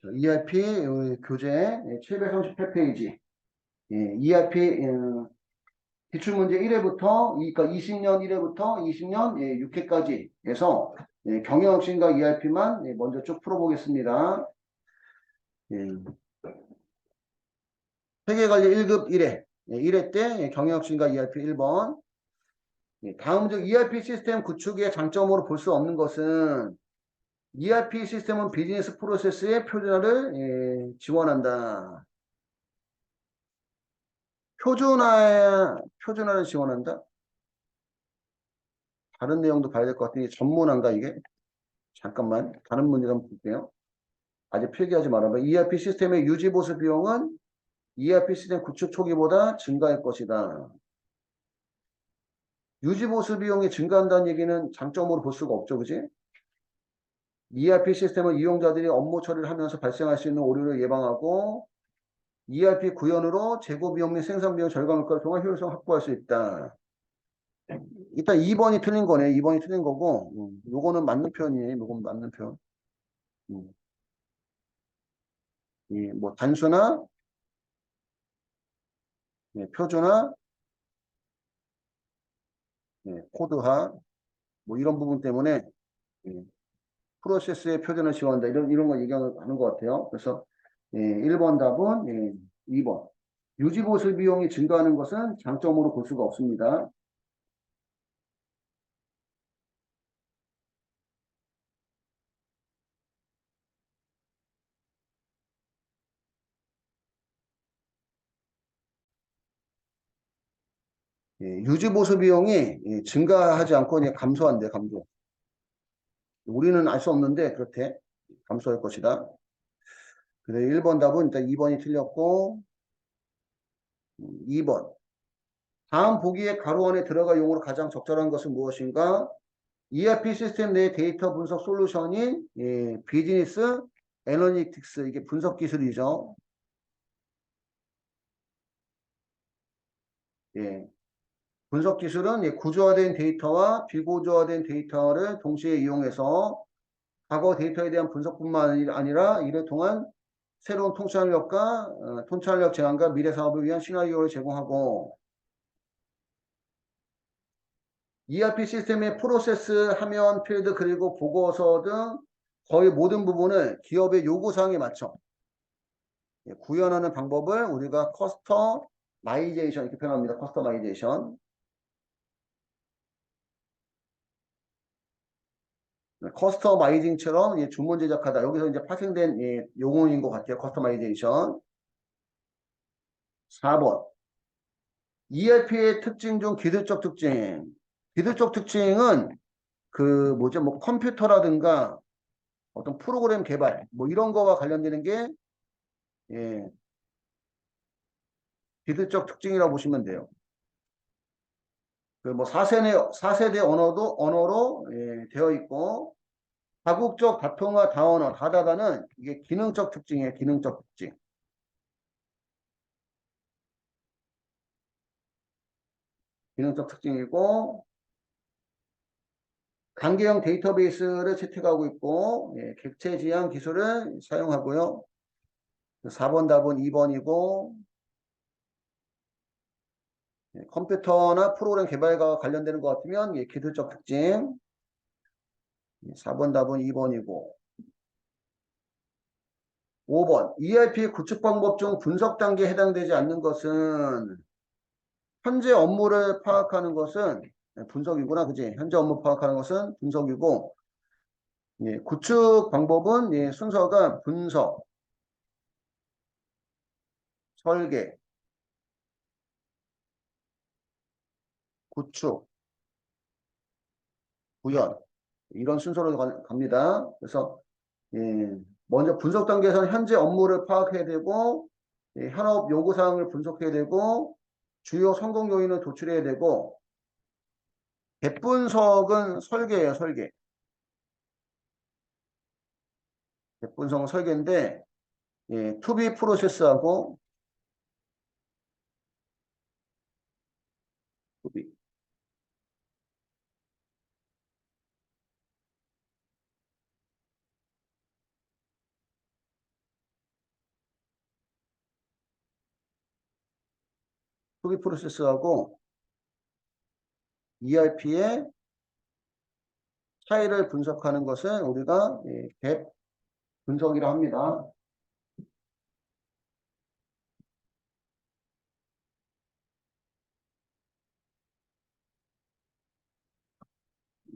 ERP 교재 738페이지. ERP 기출문제 1회부터, 그러니까 20년 1회부터 20년 6회까지 해서 경영혁신과 ERP만 먼저 쭉 풀어보겠습니다. 회계관리 1급 1회. 1회 때 경영혁신과 ERP 1번. 다음 중 ERP 시스템 구축의 장점으로 볼 수 없는 것은 ERP 시스템은 비즈니스 프로세스의 표준화를 지원한다. 표준화를 지원한다? 다른 내용도 봐야 될 것 같으니 전문화인가 이게? 잠깐만 다른 문제 한번 볼게요. 아직 필기하지 말아봐. ERP 시스템의 유지 보수 비용은 ERP 시스템 구축 초기보다 증가할 것이다. 유지 보수 비용이 증가한다는 얘기는 장점으로 볼 수가 없죠, 그지? ERP 시스템은 이용자들이 업무 처리를 하면서 발생할 수 있는 오류를 예방하고 ERP 구현으로 재고 비용 및 생산 비용 절감 효과를 통해 효율성 확보할 수 있다. 일단 2번이 틀린 거네. 2번이 틀린 거고, 요거는 맞는 표현이에요. 요건 맞는 표현. 뭐 단순화, 표준화, 코드화, 뭐 이런 부분 때문에 프로세스의 표준을 지원한다. 이런 거 얘기하는 것 같아요. 그래서 1번 답은 2번. 유지보수 비용이 증가하는 것은 장점으로 볼 수가 없습니다. 유지보수 비용이 증가하지 않고 그냥 감소한대, 감소. 우리는 알 수 없는데 그렇대. 감소할 것이다. 그래서 1번 답은 일단 2번이 틀렸고 2번. 다음 보기에 가로 안에 들어갈 용어로 가장 적절한 것은 무엇인가? ERP 시스템 내 데이터 분석 솔루션인 비즈니스 애널리틱스 이게 분석 기술이죠. 분석 기술은 구조화된 데이터와 비구조화된 데이터를 동시에 이용해서 과거 데이터에 대한 분석뿐만 아니라 이를 통한 새로운 통찰력 제안과 미래 사업을 위한 시나리오를 제공하고 ERP 시스템의 프로세스, 화면, 필드, 그리고 보고서 등 거의 모든 부분을 기업의 요구사항에 맞춰 구현하는 방법을 우리가 커스터마이제이션 이렇게 표현합니다. 커스터마이제이션. 커스터마이징처럼 주문 제작하다. 여기서 이제 파생된 용어인 것 같아요. 커스터마이제이션. 4번. ERP의 특징 중 기술적 특징. 기술적 특징은 뭐 컴퓨터라든가 어떤 프로그램 개발, 뭐 이런 거와 관련되는 게, 기술적 특징이라고 보시면 돼요. 뭐 4세대 언어로 되어 있고, 다국적 다통화 다언어, 다다다는 이게 기능적 특징이에요. 기능적 특징. 기능적 특징이고, 관계형 데이터베이스를 채택하고 있고, 객체 지향 기술을 사용하고요. 4번 답은 2번이고, 컴퓨터나 프로그램 개발과 관련되는 것 같으면 기술적 특징. 4번 답은 2번이고. 5번. ERP 구축 방법 중 분석 단계에 해당되지 않는 것은 현재 업무를 파악하는 것은 분석이구나. 그지? 현재 업무 파악하는 것은 분석이고, 구축 방법은 순서가 분석, 설계, 구축, 구현. 이런 순서로 갑니다. 그래서 먼저 분석 단계에서는 현재 업무를 파악해야 되고 현업 요구사항을 분석해야 되고 주요 성공 요인을 도출해야 되고 대분석은 설계예요. 설계. 대분석은 설계인데 투비 프로세스하고 투비. 소비 프로세스하고 ERP의 차이를 분석하는 것은 우리가 갭 분석이라 합니다.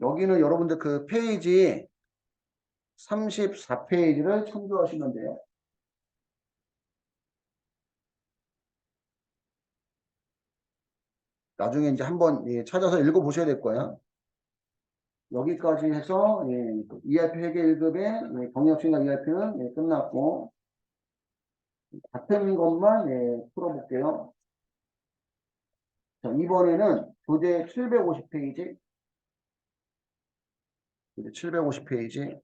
여기는 여러분들 그 페이지 34페이지를 참조하시면 돼요. 나중에 이제 한번 찾아서 읽어보셔야 될 거야. 여기까지 해서 ERP 회계 1급의 경력시간 ERP는 끝났고 같은 것만 풀어볼게요. 자, 이번에는 교재 750페이지 750페이지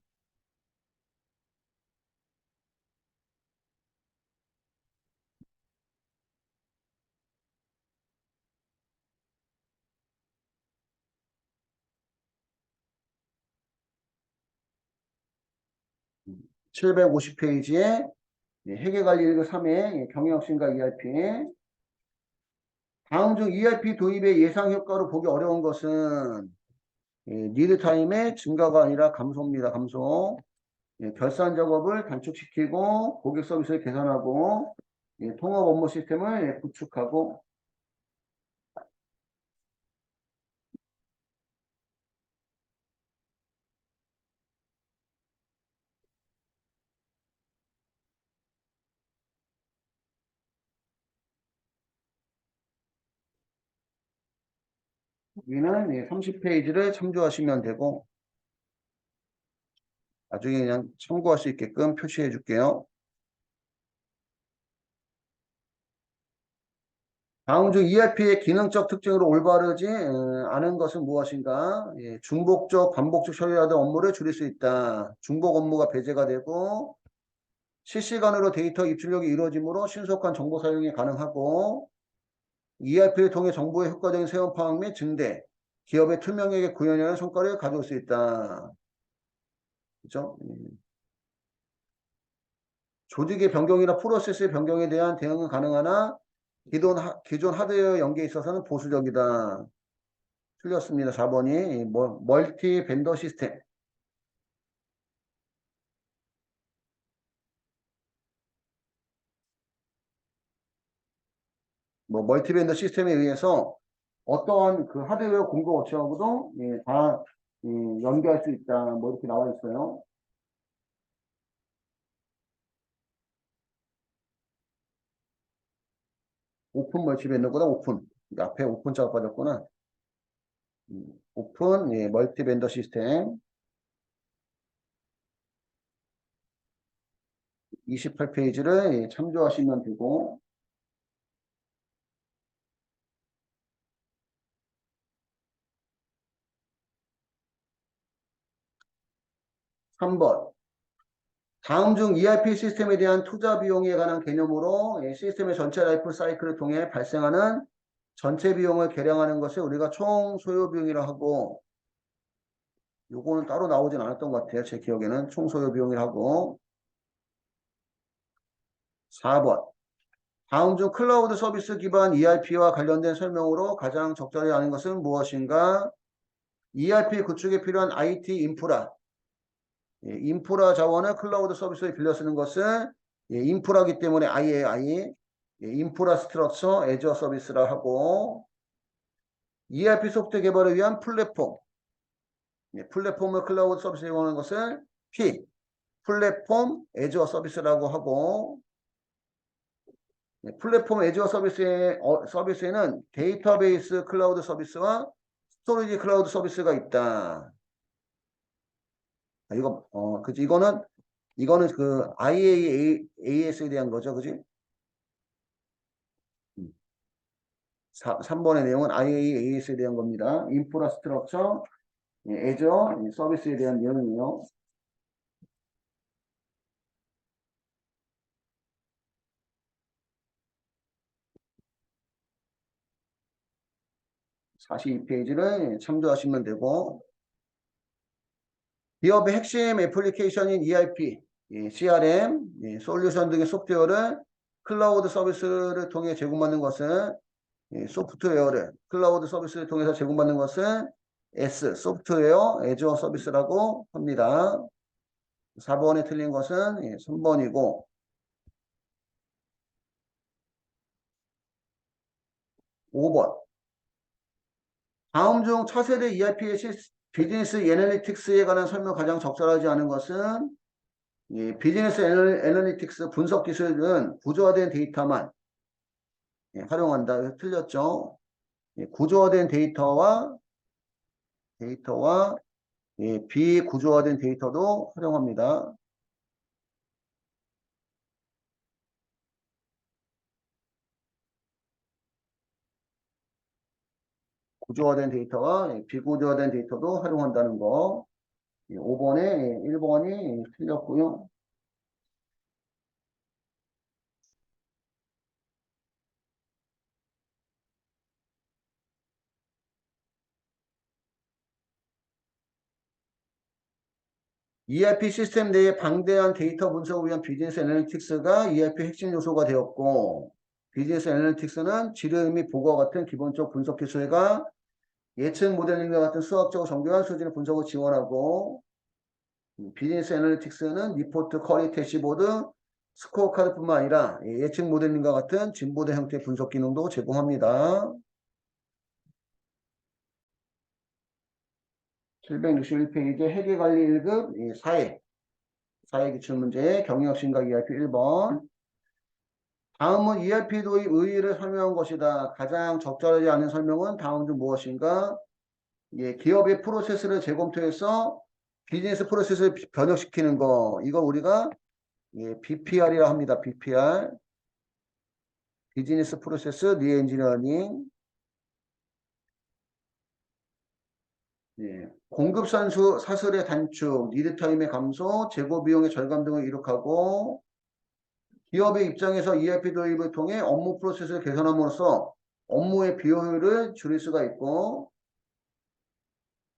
750페이지에 회계관리 1급 3회 경영학생과 ERP 다음 중 ERP 도입의 예상 효과로 보기 어려운 것은 리드 타임의 증가가 아니라 감소입니다. 감소. 결산 작업을 단축시키고 고객 서비스를 개선하고 통합 업무 시스템을 구축하고 여기는 30페이지를 참조하시면 되고 나중에 그냥 참고할 수 있게끔 표시해 줄게요. 다음 중 ERP의 기능적 특징으로 올바르지 않은 것은 무엇인가? 중복적, 반복적 처리하던 업무를 줄일 수 있다. 중복 업무가 배제가 되고 실시간으로 데이터 입출력이 이루어지므로 신속한 정보 사용이 가능하고 ERP를 통해 정보의 효과적인 세원 파악 및 증대, 기업의 투명하게 구현하는 성과를 가져올 수 있다. 그죠? 조직의 변경이나 프로세스의 변경에 대한 대응은 가능하나 기존 하드웨어 연계에 있어서는 보수적이다. 틀렸습니다. 4번이 멀티 벤더 시스템. 멀티 벤더 시스템에 의해서 어떠한 그 하드웨어 공급 업체하고도 다 연계할 수 있다. 이렇게 나와 있어요. 오픈 멀티 벤더보다 오픈. 앞에 오픈 자가 빠졌구나. 오픈 멀티 벤더 시스템 28페이지를 참조하시면 되고 3번 다음 중 ERP 시스템에 대한 투자 비용에 관한 개념으로 시스템의 전체 라이프 사이클을 통해 발생하는 전체 비용을 계량하는 것을 우리가 총 소요 비용이라 하고 요거는 따로 나오진 않았던 것 같아요. 제 기억에는 총 소요 비용이라고 4번 다음 중 클라우드 서비스 기반 ERP와 관련된 설명으로 가장 적절히 아는 것은 무엇인가? ERP 구축에 필요한 IT 인프라 인프라 자원을 클라우드 서비스에 빌려 쓰는 것은 인프라기 때문에 I 인프라 스트럭처 애저 서비스라 하고 ERP 소프트웨어 개발을 위한 플랫폼 플랫폼을 클라우드 서비스에 이용하는 것을 P 플랫폼 애저 서비스라고 하고 플랫폼 애저 서비스에는 데이터베이스 클라우드 서비스와 스토리지 클라우드 서비스가 있다. 그치 이거는 그 IaaS에 대한 거죠, 그지? 3번의 내용은 IaaS에 대한 겁니다. 인프라스트럭처, 애저 서비스에 대한 내용이에요. 42페이지를 참조하시면 되고 기업의 핵심 애플리케이션인 ERP, CRM, 솔루션 등의 소프트웨어를 클라우드 서비스를 통해 제공받는 것은 소프트웨어를 클라우드 서비스를 통해서 제공받는 것은 S, 소프트웨어 애저 서비스라고 합니다. 4번에 틀린 것은 3번이고 5번. 다음 중 차세대 ERP의 비즈니스 애널리틱스에 관한 설명 가장 적절하지 않은 것은 비즈니스 애널리틱스 분석 기술은 구조화된 데이터만 활용한다. 틀렸죠. 구조화된 데이터와 비구조화된 데이터도 활용합니다. 구조화된 데이터와 비구조화된 데이터도 활용한다는 거. 5번에 1번이 틀렸고요. ERP 시스템 내에 방대한 데이터 분석을 위한 비즈니스 애널리틱스가 ERP 핵심 요소가 되었고, 비즈니스 애널리틱스는 지름 및 보고와 같은 기본적 분석 기술과 예측 모델링과 같은 수학적 정교한 수준의 분석을 지원하고, 비즈니스 애널리틱스는 리포트, 쿼리, 대시보드, 스코어 카드뿐만 아니라 예측 모델링과 같은 진보된 형태의 분석 기능도 제공합니다. 761페이지 회계관리 1급 사회 기출문제 경영심각 ERP 1번. 다음은 ERP 도입 의의를 설명한 것이다. 가장 적절하지 않은 설명은 다음 중 무엇인가? 기업의 프로세스를 재검토해서 비즈니스 프로세스를 변형시키는 거. 이걸 우리가 BPR이라 합니다. BPR. 비즈니스 프로세스 리엔지니어링. 공급 산수 사슬의 단축, 리드 타임의 감소, 재고 비용의 절감 등을 이룩하고 기업의 입장에서 ERP 도입을 통해 업무 프로세스를 개선함으로써 업무의 비효율을 줄일 수가 있고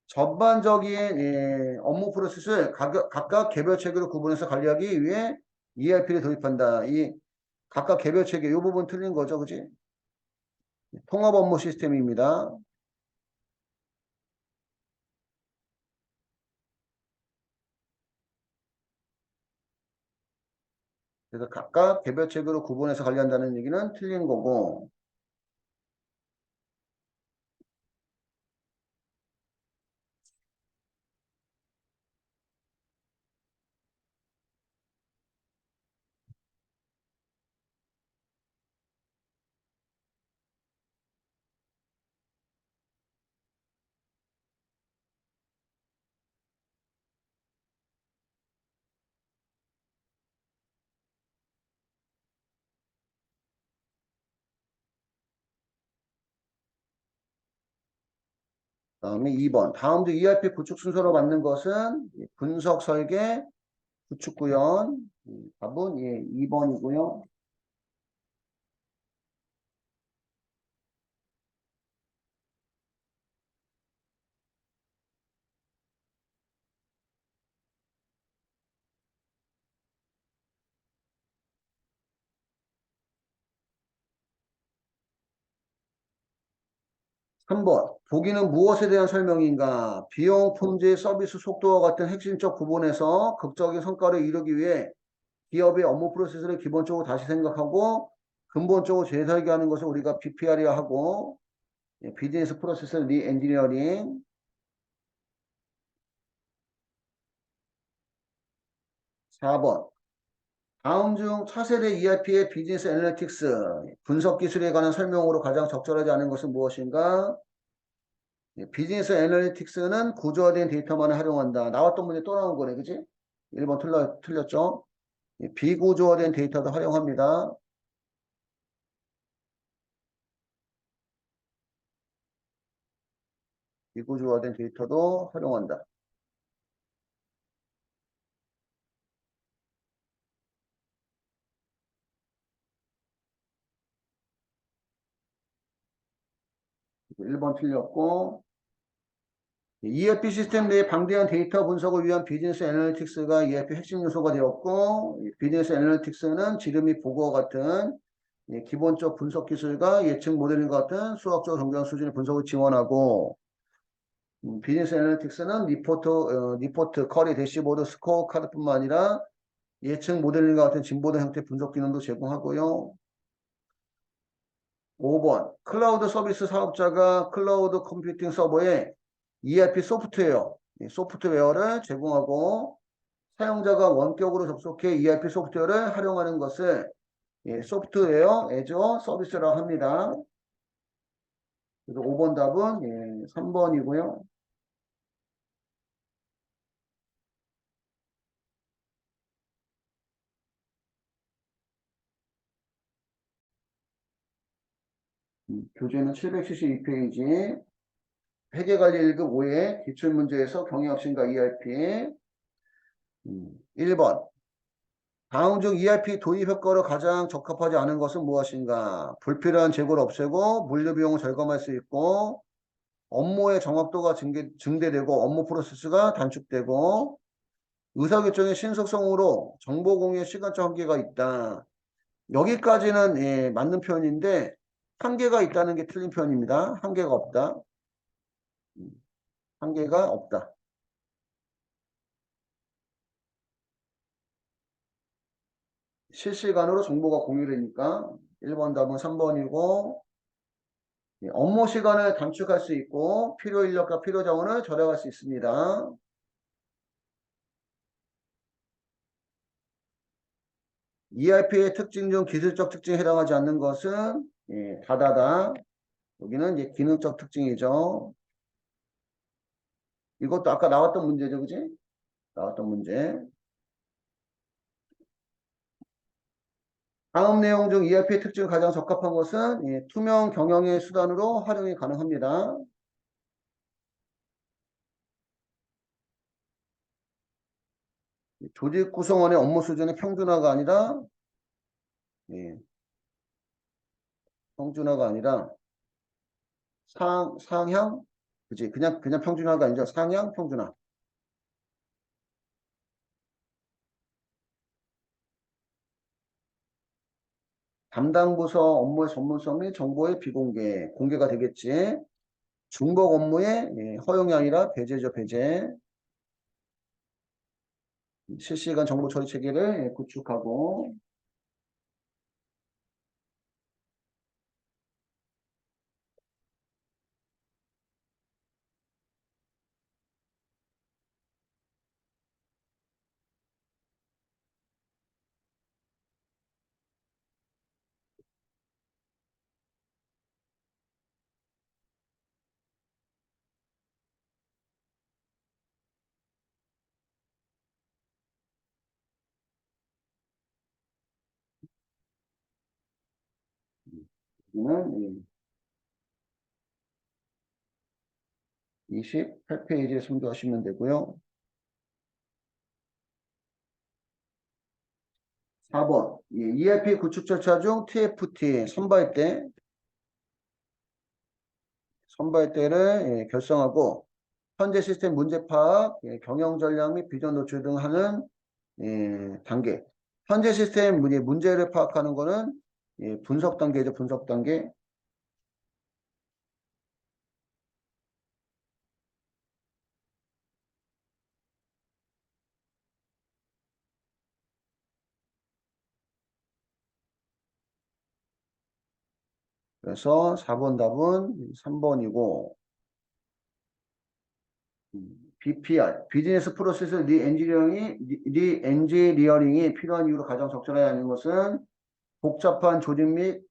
전반적인 업무 프로세스를 각각 개별 체계로 구분해서 관리하기 위해 ERP를 도입한다. 이 각각 개별 체계 이 부분 틀린 거죠, 그지? 통합 업무 시스템입니다. 그래서 각각 개별 체계로 구분해서 관리한다는 얘기는 틀린 거고. 그다음에 2번. 다음 중 ERP 구축 순서로 맞는 것은 분석 설계, 구축 구현. 답은 2번이고요. 3번. 보기는 무엇에 대한 설명인가? 비용, 품질, 서비스 속도와 같은 핵심적 부분에서 극적인 성과를 이루기 위해 기업의 업무 프로세스를 기본적으로 다시 생각하고 근본적으로 재설계하는 것을 우리가 BPR이라 하고 비즈니스 프로세스 리엔지니어링. 4번. 다음 중 차세대 ERP의 비즈니스 애널리틱스 분석 기술에 관한 설명으로 가장 적절하지 않은 것은 무엇인가? 비즈니스 애널리틱스는 구조화된 데이터만을 활용한다. 나왔던 문제 또 나온 거네, 그지? 1번 틀렸죠? 비구조화된 데이터도 활용합니다. 비구조화된 데이터도 활용한다. 그리고 1번 틀렸고 ERP 시스템 내의 방대한 데이터 분석을 위한 비즈니스 애널리틱스가 ERP 핵심 요소가 되었고 비즈니스 애널리틱스는 지름 및 보고와 같은 예, 기본적 분석 기술과 예측 모델링과 같은 수학적 정교한 수준의 분석을 지원하고 비즈니스 애널리틱스는 리포트, 쿼리, 대시보드, 스코어 카드뿐만 아니라 예측 모델링과 같은 진보도 형태 분석 기능도 제공하고요. 5번 클라우드 서비스 사업자가 클라우드 컴퓨팅 서버에 ERP 소프트웨어를 제공하고 사용자가 원격으로 접속해 ERP 소프트웨어를 활용하는 것을 소프트웨어 애저 서비스라고 합니다. 그래서 5번 답은 3번이고요. 교재는 772페이지 회계관리 1급 5의 기출문제에서 경영혁신과 ERP 1번 다음 중 ERP 도입 효과로 가장 적합하지 않은 것은 무엇인가? 불필요한 재고를 없애고 물류 비용을 절감할 수 있고 업무의 정확도가 증대되고 업무 프로세스가 단축되고 의사결정의 신속성으로 정보 공유에 시간적 한계가 있다. 여기까지는 맞는 표현인데 한계가 있다는 게 틀린 표현입니다. 한계가 없다. 한계가 없다. 실시간으로 정보가 공유되니까 1번 답은 3번이고 업무 시간을 단축할 수 있고 필요 인력과 필요 자원을 절약할 수 있습니다. ERP의 특징 중 기술적 특징에 해당하지 않는 것은 다다다. 여기는 이제 기능적 특징이죠. 이것도 아까 나왔던 문제죠, 그지? 나왔던 문제. 다음 내용 중 ERP의 특징 가장 적합한 것은 투명 경영의 수단으로 활용이 가능합니다. 조직 구성원의 업무 수준의 평준화가 아니라 예, 평준화가 아니라 상향 그지 그냥 평준화가 아니죠. 상향 평준화. 담당 부서 업무의 전문성 및 정보의 비공개 공개가 되겠지. 중복 업무의 허용이 아니라 배제죠. 배제. 실시간 정보 처리 체계를 구축하고 여기는 28페이지에 참조하시면 되고요. 4번 ERP 구축 절차 중 TFT 선발대를 결성하고 현재 시스템 문제 파악, 경영 전략 및 비전 노출 등 하는 단계. 현재 시스템 문제를 파악하는 거는 분석 단계죠. 분석 단계. 그래서 4번 답은 3번이고 BPR, 비즈니스 프로세스 리엔지니어링이 필요한 이유로 가장 적절하지 않은 것은 복잡한 조직 및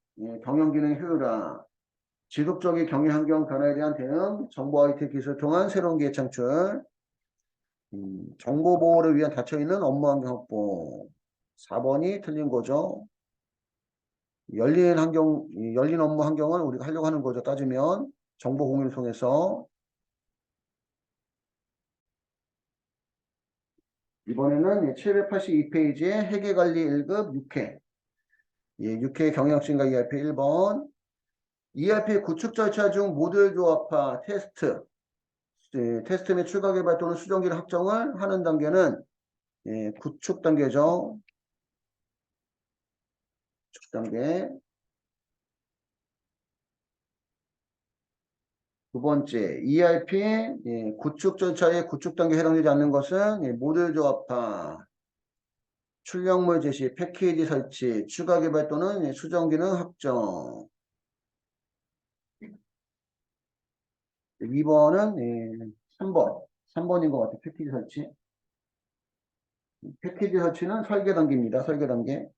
경영 기능 효율화, 지속적인 경영 환경 변화에 대한 대응, 정보 IT 기술을 통한 새로운 기회 창출, 정보 보호를 위한 닫혀있는 업무 환경 확보. 4번이 틀린 거죠. 열린 업무 환경을 우리가 하려고 하는 거죠. 따지면 정보 공유를 통해서. 이번에는 782페이지에 회계관리 1급 6회. 6회 경영혁신과 ERP 1번. ERP 구축 절차 중 모듈 조합화 테스트 및 출가 개발 또는 수정기를 확정을 하는 단계는 구축 단계죠. 구축 단계. 두 번째, ERP 구축 절차에 구축 단계에 해당되지 않는 것은 모듈 조합화, 출력물 제시, 패키지 설치, 추가 개발 또는 수정 기능 확정. 2번은 3번. 3번인 것 같아요. 패키지 설치. 패키지 설치는 설계 단계입니다. 설계 단계.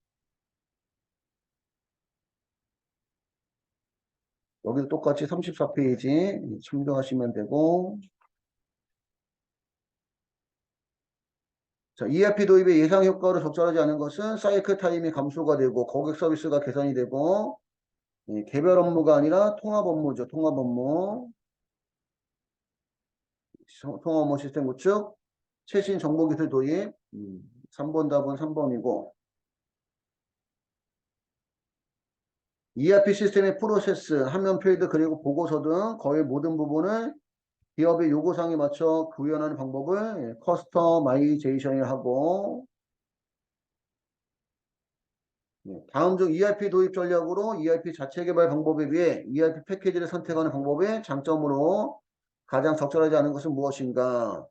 여기도 똑같이 34페이지 참조하시면 되고. 자, ERP 도입의 예상 효과로 적절하지 않은 것은 사이클 타임이 감소가 되고 고객 서비스가 개선이 되고 개별 업무가 아니라 통합 업무죠. 통합 업무. 통합 업무 시스템 구축. 최신 정보기술 도입. 3번 답은 3번이고. ERP 시스템의 프로세스, 화면 필드 그리고 보고서 등 거의 모든 부분을 기업의 요구사항에 맞춰 구현하는 방법을 커스터마이제이션을 하고 다음 중 ERP 도입 전략으로 ERP 자체 개발 방법에 비해 ERP 패키지를 선택하는 방법의 장점으로 가장 적절하지 않은 것은 무엇인가?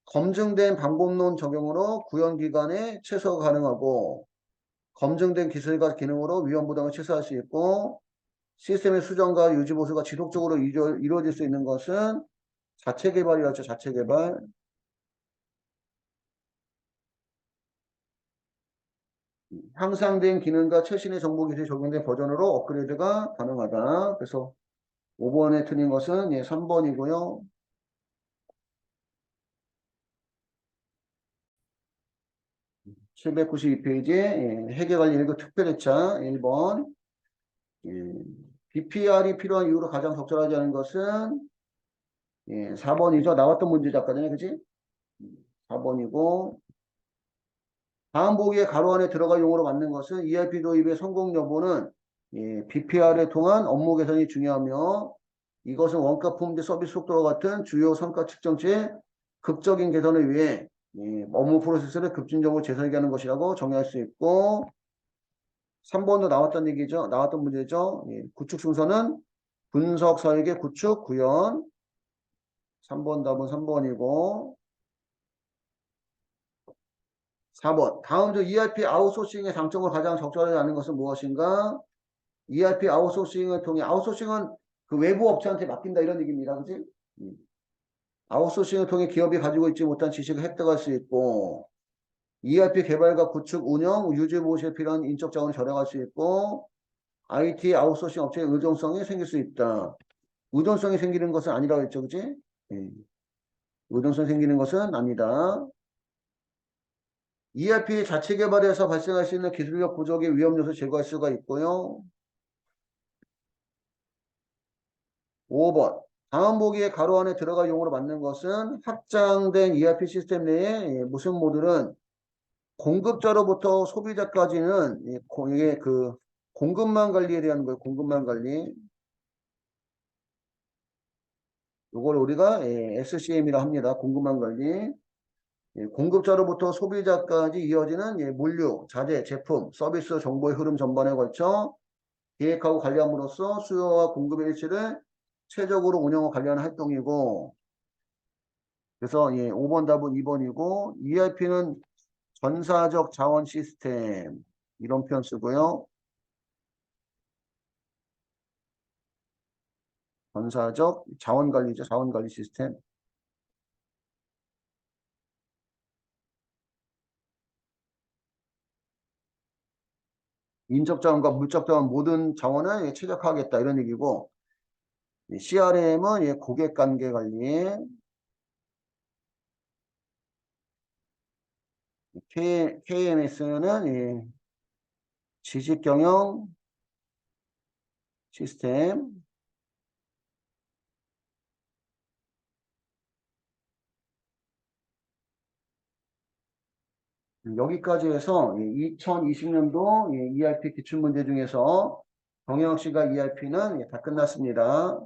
검증된 방법론 적용으로 구현 기간에 최소 가능하고 검증된 기술과 기능으로 위험 부담을 최소화할 수 있고 시스템의 수정과 유지 보수가 지속적으로 이루어질 수 있는 것은 자체 개발이었죠. 자체 개발. 향상된 기능과 최신의 정보 기술이 적용된 버전으로 업그레이드가 가능하다. 그래서 5번에 틀린 것은 3번이고요. 792페이지에 회계관리 1급 특별회차 1번. BPR이 필요한 이유로 가장 적절하지 않은 것은 4번이죠. 나왔던 문제 작가잖아요. 그치? 4번이고 다음 보기에 가로 안에 들어갈 용어로 맞는 것은 ERP 도입의 성공 여부는 BPR을 통한 업무 개선이 중요하며 이것은 원가 품질 서비스 속도와 같은 주요 성과 측정치의 극적인 개선을 위해 업무 프로세스를 급진적으로 재설계하는 것이라고 정의할 수 있고 3번도 나왔던 얘기죠. 나왔던 문제죠. 구축 순서는 분석, 설계, 구축, 구현 3번 답은 3번이고 4번. 다음 중 ERP 아웃소싱의 장점을 가장 적절하지 않은 것은 무엇인가? ERP 아웃소싱을 통해 아웃소싱은 그 외부 업체한테 맡긴다 이런 얘기입니다. 그지? 아웃소싱을 통해 기업이 가지고 있지 못한 지식을 획득할 수 있고 ERP 개발과 구축, 운영, 유지 보수에 필요한 인적 자원을 절약할 수 있고 IT 아웃소싱 업체의 의존성이 생길 수 있다. 의존성이 생기는 것은 아니라고 했죠. 그지? 의존성이 생기는 것은 아니다. ERP 자체 개발에서 발생할 수 있는 기술력 부족의 위험 요소 제거할 수가 있고요. 5번. 다음 보기에 가로 안에 들어갈 용어로 맞는 것은 확장된 ERP 시스템 내에 무슨 모듈은 공급자로부터 소비자까지는 이게 그 공급망 관리에 대한 거예요. 공급망 관리. 이걸 우리가 SCM이라 합니다. 공급망 관리. 공급자로부터 소비자까지 이어지는 물류, 자재, 제품, 서비스, 정보의 흐름 전반에 걸쳐 기획하고 관리함으로써 수요와 공급의 일치를 최적으로 운영하고 관리하는 활동이고 그래서 5번 답은 2번이고 ERP는 전사적 자원 시스템 이런 표현 쓰고요. 전사적 자원 관리죠. 자원 관리 시스템. 인적 자원과 물적 자원 모든 자원을 최적화하겠다 이런 얘기고 CRM은 고객 관계 관리 KMS는 지식 경영 시스템 여기까지 해서 2020년도 ERP 기출문제 중에서 정영학 씨가 ERP는 다 끝났습니다.